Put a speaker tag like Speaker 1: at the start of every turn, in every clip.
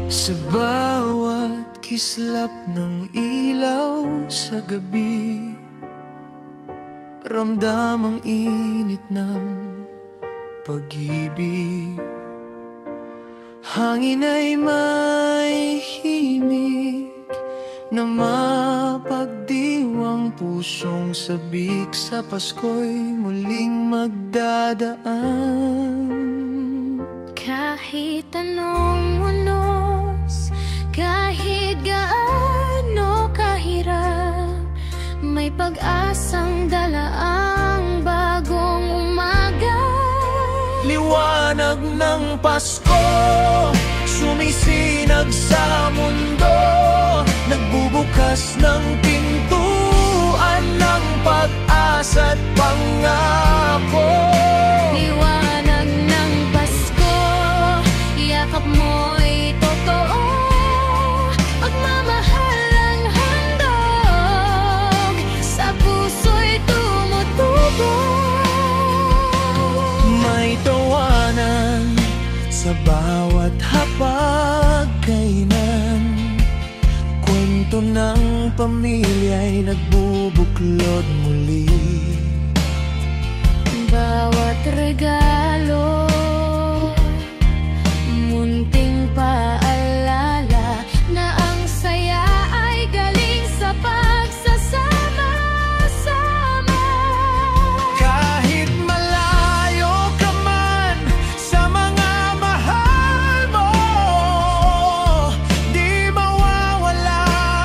Speaker 1: Sa bawat kislap ng ilaw sa gabi, ramdam ang init ng pag-ibig. Hangin ay may himig na mapagdiwang pusong sabik. Sa Pasko'y muling magdadaan.
Speaker 2: Kahit anong unos, kahit gaano kahirap, may pag-asang dala ang bagong umaga.
Speaker 1: Liwanag ng Pasko, sumisinag sa mundo, nagbubukas ng pintuan ng pag-asa at pangako.
Speaker 2: Liwanag ng Pasko, yakap mo'y totoo, pagmamahal ang handog, sa puso'y tumutubog.
Speaker 1: May tawanan sa bawat hapag-kainan, kwento ng pamilya'y nagbubuklod muli.
Speaker 2: Bawat regalo, munting paalala na ang saya ay galing sa pagsasama-sama.
Speaker 1: Kahit malayo ka man sa mga mahal mo, di mawawala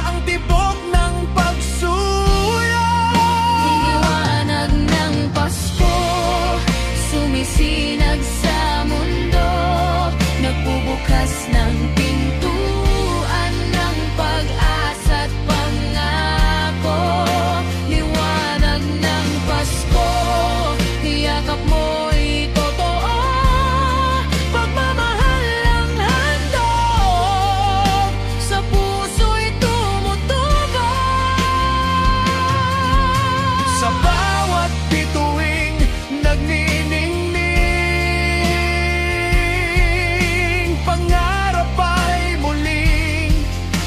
Speaker 1: ang tibok ng pagsuyo.
Speaker 2: Liwanag ng Pasko, sumisinag sa mundo, nagbubukas ng pintuan ng pag-asa at pangako. Liwanag ng Pasko, yakap mo'y totoo, pagmamahal ang handog, sa puso'y tumutubog.
Speaker 1: Sa bawat bituing nagniningning, pangarap ay muling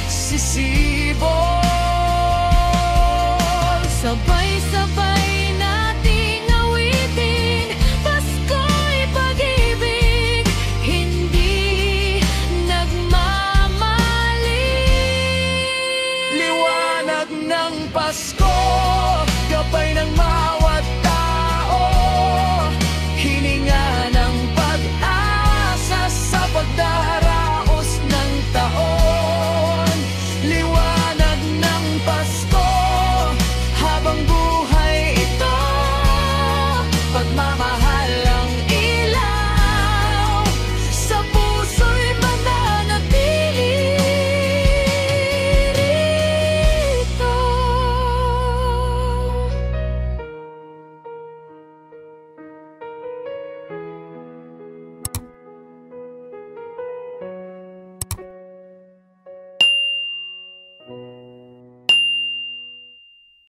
Speaker 1: sisibol.
Speaker 2: Sabay-sabay nating awitin, Pasko'y pag-ibig, hindi nagmamali.
Speaker 1: Liwanag ng Pasko, gabay ng bawat tao, hininga ng pag-asa sa pagdaraos ng taon. Liwanag ng Pasko, habang buhay ito, pagmamahal ang ilaw, sa puso'y mananatili rito.